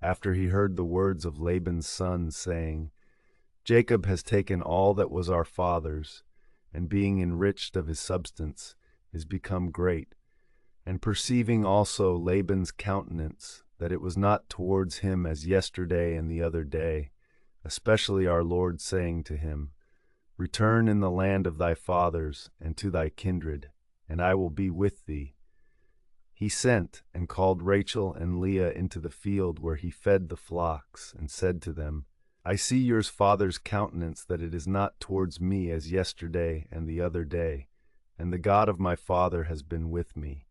after he heard the words of Laban's son, saying, Jacob has taken all that was our father's, and being enriched of his substance, is become great. And perceiving also Laban's countenance, that it was not towards him as yesterday and the other day, especially our Lord saying to him, Return in the land of thy fathers and to thy kindred, and I will be with thee. He sent and called Rachel and Leah into the field where he fed the flocks, and said to them, I see your father's countenance, that it is not towards me as yesterday and the other day, and the God of my father has been with me.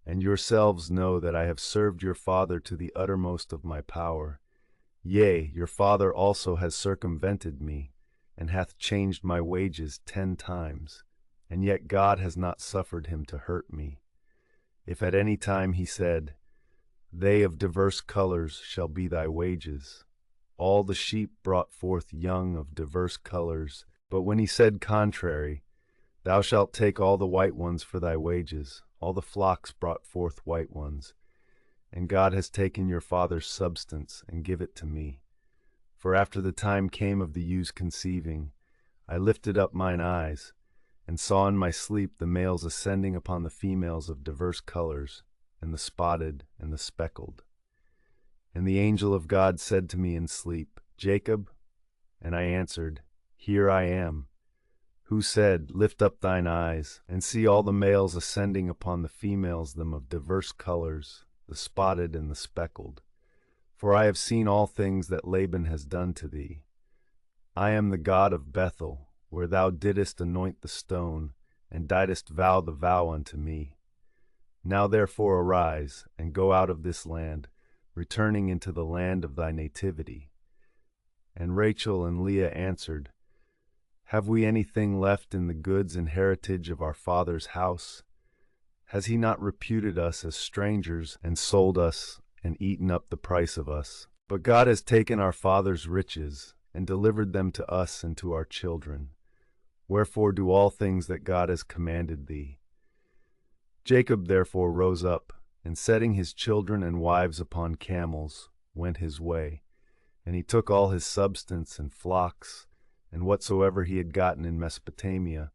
And yourselves know that I have served your father to the uttermost of my power. Yea, your father also has circumvented me, and hath changed my wages 10 times, and yet God has not suffered him to hurt me. If at any time he said, They of diverse colors shall be thy wages. All the sheep brought forth young of diverse colors. But when he said contrary, Thou shalt take all the white ones for thy wages, all the flocks brought forth white ones. And God has taken your father's substance, and give it to me. For after the time came of the ewes conceiving, I lifted up mine eyes, and saw in my sleep the males ascending upon the females of diverse colors, and the spotted and the speckled. And the angel of God said to me in sleep, Jacob? And I answered, Here I am. Who said, Lift up thine eyes, and see all the males ascending upon the females them of diverse colors, the spotted and the speckled. For I have seen all things that Laban has done to thee. I am the God of Bethel, where thou didst anoint the stone, and didst vow the vow unto me. Now therefore arise, and go out of this land, returning into the land of thy nativity. And Rachel and Leah answered, Have we anything left in the goods and heritage of our father's house? Has he not reputed us as strangers, and sold us, and eaten up the price of us? But God has taken our father's riches, and delivered them to us and to our children. Wherefore do all things that God has commanded thee. Jacob therefore rose up, and setting his children and wives upon camels, went his way. And he took all his substance and flocks, and whatsoever he had gotten in Mesopotamia,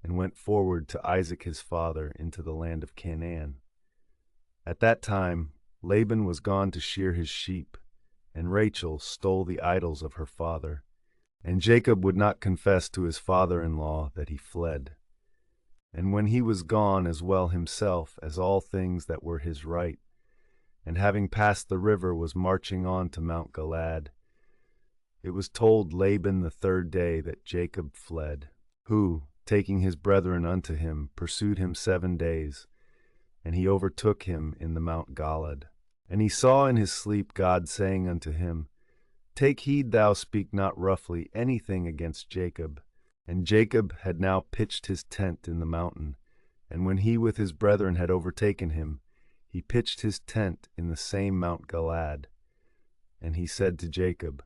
and went forward to Isaac his father into the land of Canaan. At that time Laban was gone to shear his sheep, and Rachel stole the idols of her father. And Jacob would not confess to his father-in-law that he fled. And when he was gone as well himself as all things that were his right, and having passed the river was marching on to Mount Galaad, it was told Laban the 3rd day that Jacob fled, who, taking his brethren unto him, pursued him 7 days, and he overtook him in the Mount Galaad. And he saw in his sleep God saying unto him, Take heed thou speak not roughly anything against Jacob. And Jacob had now pitched his tent in the mountain, and when he with his brethren had overtaken him, he pitched his tent in the same Mount Galaad. And he said to Jacob,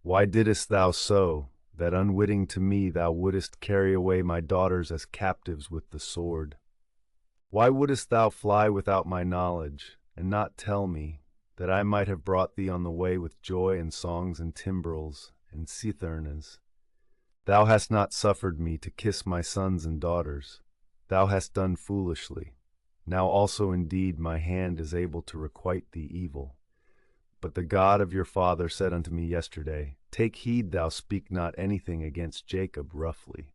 Why didst thou so, that unwitting to me thou wouldest carry away my daughters as captives with the sword? Why wouldest thou fly without my knowledge, and not tell me, that I might have brought thee on the way with joy and songs and timbrels and cithernas? Thou hast not suffered me to kiss my sons and daughters. Thou hast done foolishly. Now also indeed my hand is able to requite thee evil. But the God of your father said unto me yesterday, Take heed thou speak not anything against Jacob roughly.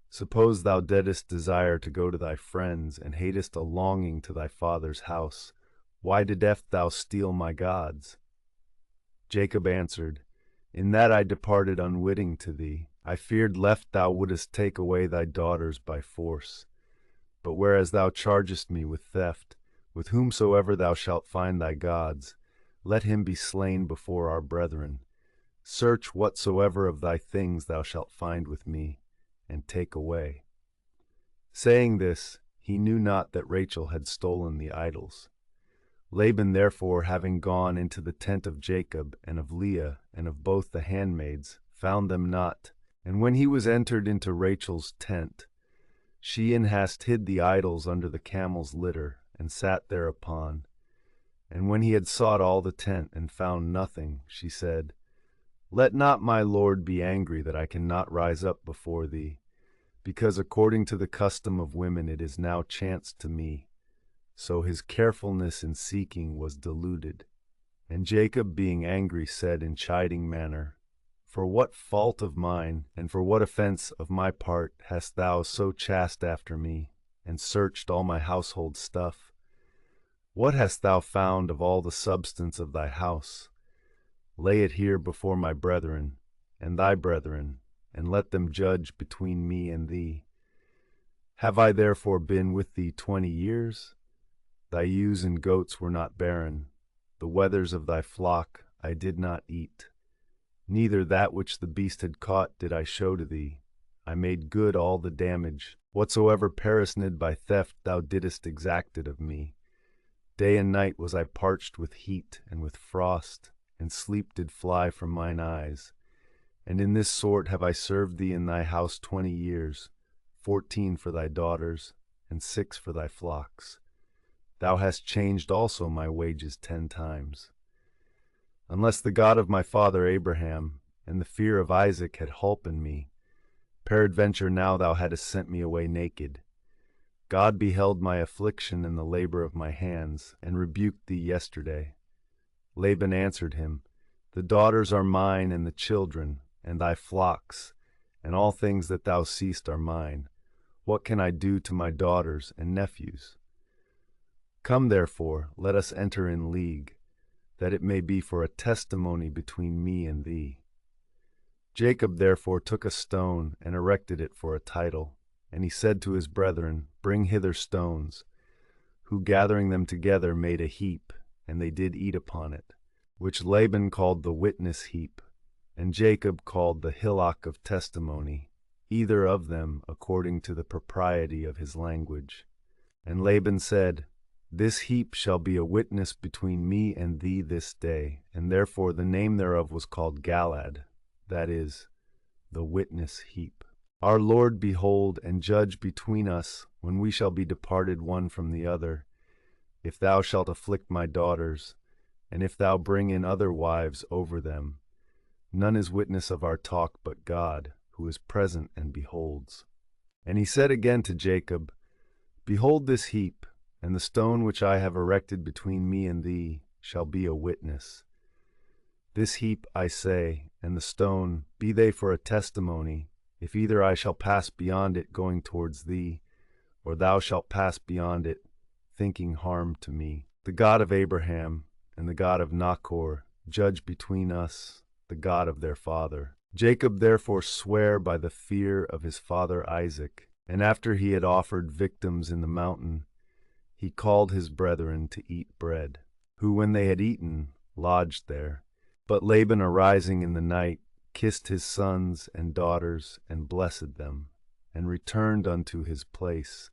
Suppose thou didst desire to go to thy friends, and hatest a longing to thy father's house, why didst thou steal my gods? Jacob answered, In that I departed unwitting to thee. I feared lest thou wouldest take away thy daughters by force. But whereas thou chargest me with theft, with whomsoever thou shalt find thy gods, let him be slain before our brethren. Search whatsoever of thy things thou shalt find with me, and take away. Saying this, he knew not that Rachel had stolen the idols. Laban therefore, having gone into the tent of Jacob and of Leah and of both the handmaids, found them not. And when he was entered into Rachel's tent, she in hast hid the idols under the camel's litter, and sat thereupon. And when he had sought all the tent and found nothing, she said, Let not my lord be angry that I cannot rise up before thee, because according to the custom of women it is now chanced to me. So his carefulness in seeking was deluded. And Jacob, being angry, said in chiding manner, For what fault of mine, and for what offense of my part, hast thou so chased after me, and searched all my household stuff? What hast thou found of all the substance of thy house? Lay it here before my brethren, and thy brethren, and let them judge between me and thee. Have I therefore been with thee 20 years? Thy ewes and goats were not barren. The wethers of thy flock I did not eat. Neither that which the beast had caught did I show to thee. I made good all the damage. Whatsoever perished by theft thou didst exact it of me. Day and night was I parched with heat and with frost, and sleep did fly from mine eyes. And in this sort have I served thee in thy house 20 years, 14 for thy daughters, and 6 for thy flocks. Thou hast changed also my wages 10 times. Unless the God of my father Abraham and the fear of Isaac had holpen me, peradventure now thou hadst sent me away naked. God beheld my affliction and the labor of my hands, and rebuked thee yesterday. Laban answered him, The daughters are mine, and the children, and thy flocks, and all things that thou seest are mine. What can I do to my daughters and nephews? Come therefore, let us enter in league, that it may be for a testimony between me and thee. Jacob therefore took a stone and erected it for a title, and he said to his brethren, Bring hither stones, who gathering them together made a heap, and they did eat upon it, which Laban called the witness heap, and Jacob called the hillock of testimony, either of them according to the propriety of his language. And Laban said, This heap shall be a witness between me and thee this day, and therefore the name thereof was called Galaad, that is, the witness heap. Our Lord behold and judge between us when we shall be departed one from the other, if thou shalt afflict my daughters, and if thou bring in other wives over them. None is witness of our talk but God, who is present and beholds. And he said again to Jacob, Behold this heap, and the stone which I have erected between me and thee shall be a witness. This heap, I say, and the stone, be they for a testimony, if either I shall pass beyond it going towards thee, or thou shalt pass beyond it, thinking harm to me. The God of Abraham and the God of Nachor judge between us, the God of their father. Jacob therefore sware by the fear of his father Isaac, and after he had offered victims in the mountain, he called his brethren to eat bread, who when they had eaten, lodged there. But Laban arising in the night, kissed his sons and daughters, and blessed them, and returned unto his place.